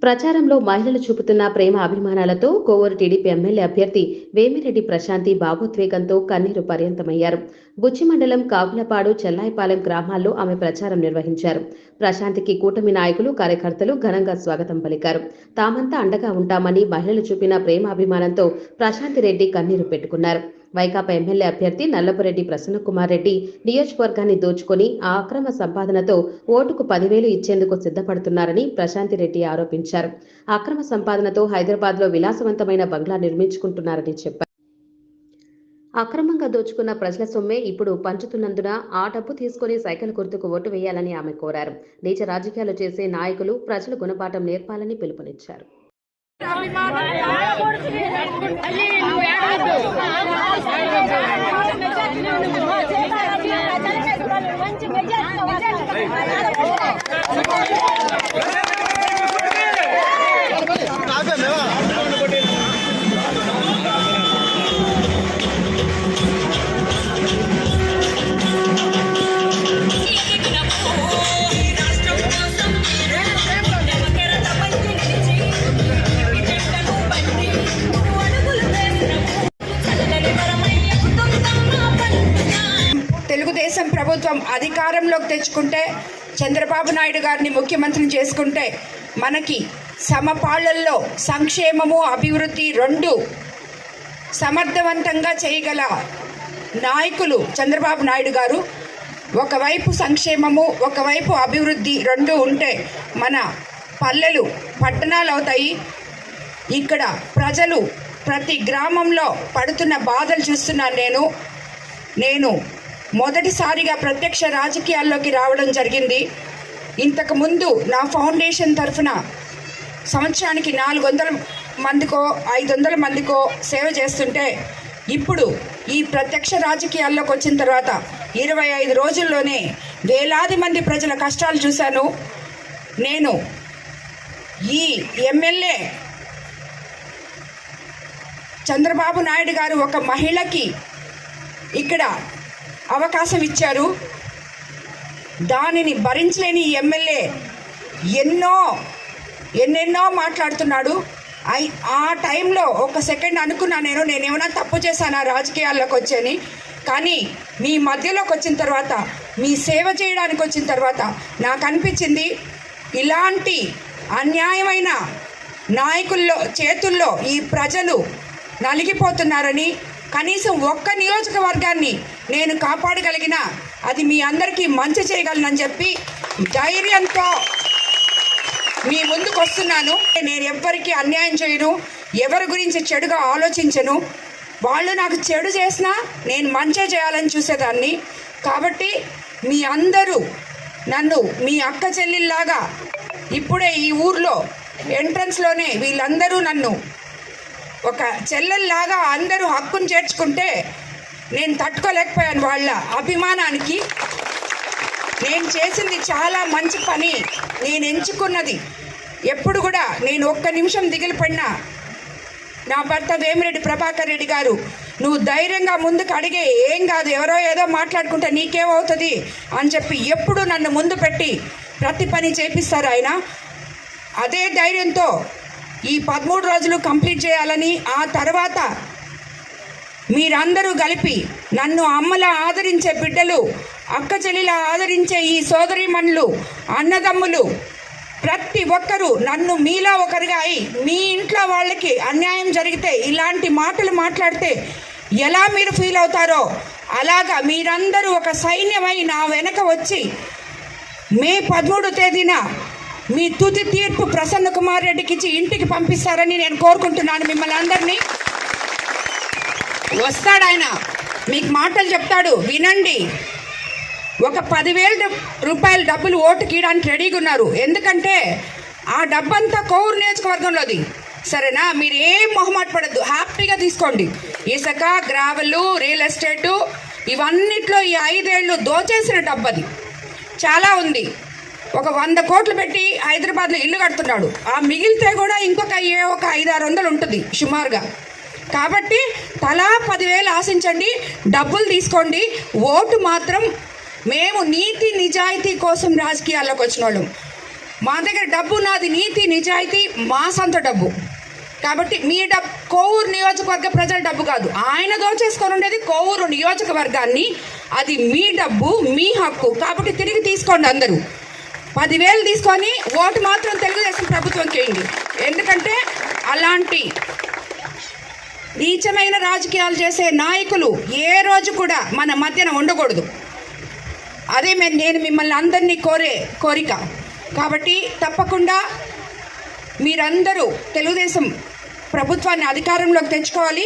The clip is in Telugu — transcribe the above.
ప్రచారంలో మహిళలు చూపుతున్న ప్రేమ అభిమానాలతో కోవూరు టీడీపీ ఎమ్మెల్యే అభ్యర్థి వేమిరెడ్డి ప్రశాంతి భావోద్వేగంతో కన్నీరు పర్యంతమయ్యారు. బుచ్చి మండలం కాగులపాడు, చెల్లాయిపాలెం గ్రామాల్లో ఆమె ప్రచారం నిర్వహించారు. ప్రశాంతికి కూటమి నాయకులు, కార్యకర్తలు ఘనంగా స్వాగతం పలికారు. తామంతా అండగా ఉంటామని మహిళలు చూపిన ప్రేమాభిమానంతో ప్రశాంతి రెడ్డి కన్నీరు పెట్టుకున్నారు. వైకాపా ఎమ్మెల్యే అభ్యర్థి నల్లపురెడ్డి ప్రసన్నకుమార్ రెడ్డి నియోజకవర్గాన్ని దోచుకొని ఆ అక్రమ సంపాదనతో ఓటుకు 10,000 ఇచ్చేందుకు సిద్ధపడుతున్నారని ప్రశాంతి రెడ్డి ఆరోపించారు. అక్రమ సంపాదనతో హైదరాబాద్లో విలాసవంతమైన బంగ్లా నిర్మించుకుంటున్నారని చెప్పారు. అక్రమంగా దోచుకున్న ప్రజల సొమ్మే ఇప్పుడు పంచుతున్నందున ఆ డబ్బు తీసుకుని సైకిల్ గుర్తుకు ఓటు వేయాలని ఆమె కోరారు. నీచ రాజకీయాలు చేసే నాయకులు ప్రజలు గుణపాఠం నేర్పాలని పిలుపునిచ్చారు. తెలుగుదేశం ప్రభుత్వం అధికారంలోకి తెచ్చుకుంటే, చంద్రబాబు నాయుడు గారిని ముఖ్యమంత్రిని చేసుకుంటే మనకి సమపాళ్లలో సంక్షేమము, అభివృద్ధి రెండు సమర్థవంతంగా చేయగల నాయకులు చంద్రబాబు నాయుడు గారు. ఒకవైపు సంక్షేమము, ఒకవైపు అభివృద్ధి రెండు ఉంటే మన పల్లెలు పట్టణాలు అవుతాయి. ఇక్కడ ప్రజలు ప్రతి గ్రామంలో పడుతున్న బాధలు చూస్తున్నాను. నేను మొదటిసారిగా ప్రత్యక్ష రాజకీయాల్లోకి రావడం జరిగింది. ఇంతకుముందు నా ఫౌండేషన్ తరఫున సంవత్సరానికి 400 మందికో 500 మందికో సేవ చేస్తుంటే, ఇప్పుడు ఈ ప్రత్యక్ష రాజకీయాల్లోకి వచ్చిన తర్వాత 25 రోజుల్లోనే వేలాది మంది ప్రజల కష్టాలు చూశాను. నేను ఈ ఎమ్మెల్యే చంద్రబాబు నాయుడు గారు ఒక మహిళకి ఇక్కడ అవకాశం ఇచ్చారు. దానిని భరించలేని ఈ ఎమ్మెల్యే ఎన్నెన్నో మాట్లాడుతున్నాడు. ఆ టైంలో ఒక సెకండ్ అనుకున్నా నేనేమైనా తప్పు చేశానా రాజకీయాల్లోకి వచ్చాని. కానీ మీ మధ్యలోకి వచ్చిన తర్వాత, మీ సేవ చేయడానికి వచ్చిన తర్వాత నాకు అనిపించింది, ఇలాంటి అన్యాయమైన నాయకుల్లో చేతుల్లో ఈ ప్రజలు నలిగిపోతున్నారని. కనీసం ఒక్క నియోజకవర్గాన్ని నేను కాపాడగలిగినా అది మీ అందరికీ మంచి చేయగలనని చెప్పి ధైర్యంతో మీ ముందుకు వస్తున్నాను. నేను ఎవ్వరికీ అన్యాయం చేయను, ఎవరి గురించి చెడుగా ఆలోచించను. వాళ్ళు నాకు చెడు చేసినా నేను మంచి చేయాలని చూసేదాన్ని. కాబట్టి మీ అందరూ నన్ను మీ అక్క చెల్లెల్లాగా, ఇప్పుడే ఈ ఊర్లో ఎంట్రన్స్లోనే వీళ్ళందరూ నన్ను ఒక చెల్లెల్లాగా అందరూ హక్కును చేర్చుకుంటే నేను తట్టుకోలేకపోయాను. వాళ్ళ అభిమానానికి నేను చేసింది చాలా మంచి పని. నేను ఎంచుకున్నది ఎప్పుడు కూడా నేను ఒక్క నిమిషం దిగిలిపడినా నా భర్త వేమిరెడ్డి ప్రభాకర్ రెడ్డి గారు, నువ్వు ధైర్యంగా ముందుకు అడిగే, ఏం కాదు, ఎవరో ఏదో మాట్లాడుకుంటే నీకేమవుతుంది అని చెప్పి ఎప్పుడు నన్ను ముందు పెట్టి ప్రతి పని చేపిస్తారు ఆయన. అదే ధైర్యంతో ఈ 13 రోజులు కంప్లీట్ చేయాలని, ఆ తర్వాత మీరందరూ కలిపి నన్ను అమ్మలా ఆదరించే బిడ్డలు, అక్క చెల్లిలా ఆదరించే ఈ సోదరీమణులు, అన్నదమ్ములు ప్రతి ఒక్కరూ నన్ను మీలా ఒకరిగా అయి, మీ ఇంట్లో వాళ్ళకి అన్యాయం జరిగితే ఇలాంటి మాటలు మాట్లాడితే ఎలా మీరు ఫీల్ అవుతారో అలాగా మీరందరూ ఒక సైన్యమై నా వెనక వచ్చి మే 13వ తేదీన మీ తుది తీర్పు ప్రసన్న కుమార్ రెడ్డికి ఇచ్చి ఇంటికి పంపిస్తారని నేను కోరుకుంటున్నాను. మిమ్మల్ని అందరినీ వస్తాడు ఆయన, మీకు మాటలు చెప్తాడు, వినండి. ఒక 10,000 రూపాయల డబ్బులు ఓటుకి ఇవ్వడానికి రెడీగా ఉన్నారు. ఎందుకంటే ఆ డబ్బంతా కోవూరు నియోజకవర్గంలోది. సరేనా? మీరు ఏం మొహమాట పడద్దు, హ్యాపీగా తీసుకోండి. ఇసుక, గ్రావెల్, రియల్ ఎస్టేటు ఇవన్నిట్లో ఈ 5 ఏళ్ళు దోచేసిన డబ్బు అది చాలా ఉంది. ఒక 100 కోట్లు పెట్టి హైదరాబాద్లో ఇల్లు కడుతున్నాడు. ఆ మిగిలితే కూడా ఇంకొక 500-600 ఉంటుంది సుమారుగా. కాబట్టి తలా 10,000 ఆశించండి, డబ్బులు తీసుకోండి. ఓటు మాత్రం మేము నీతి నిజాయితీ కోసం రాజకీయాల్లోకి వచ్చిన వాళ్ళం. మా దగ్గర డబ్బు నాది నీతి నిజాయితీ మా సొంత డబ్బు. కాబట్టి మీ డబ్బు కోవూరు నియోజకవర్గ ప్రజల డబ్బు కాదు, ఆయన దోచేసుకొని ఉండేది కోవూరు నియోజకవర్గాన్ని. అది మీ డబ్బు, మీ హక్కు. కాబట్టి తిరిగి తీసుకోండి. అందరూ 10,000 తీసుకొని ఓటు మాత్రం తెలుగుదేశం ప్రభుత్వం చేయండి. ఎందుకంటే అలాంటి నీచమైన రాజకీయాలు చేసే నాయకులు ఏ రోజు కూడా మన మధ్యన ఉండకూడదు. అదే నేను మిమ్మల్ని అందరినీ కోరిక. కాబట్టి తప్పకుండా మీరందరూ తెలుగుదేశం ప్రభుత్వాన్ని అధికారంలోకి తెచ్చుకోవాలి.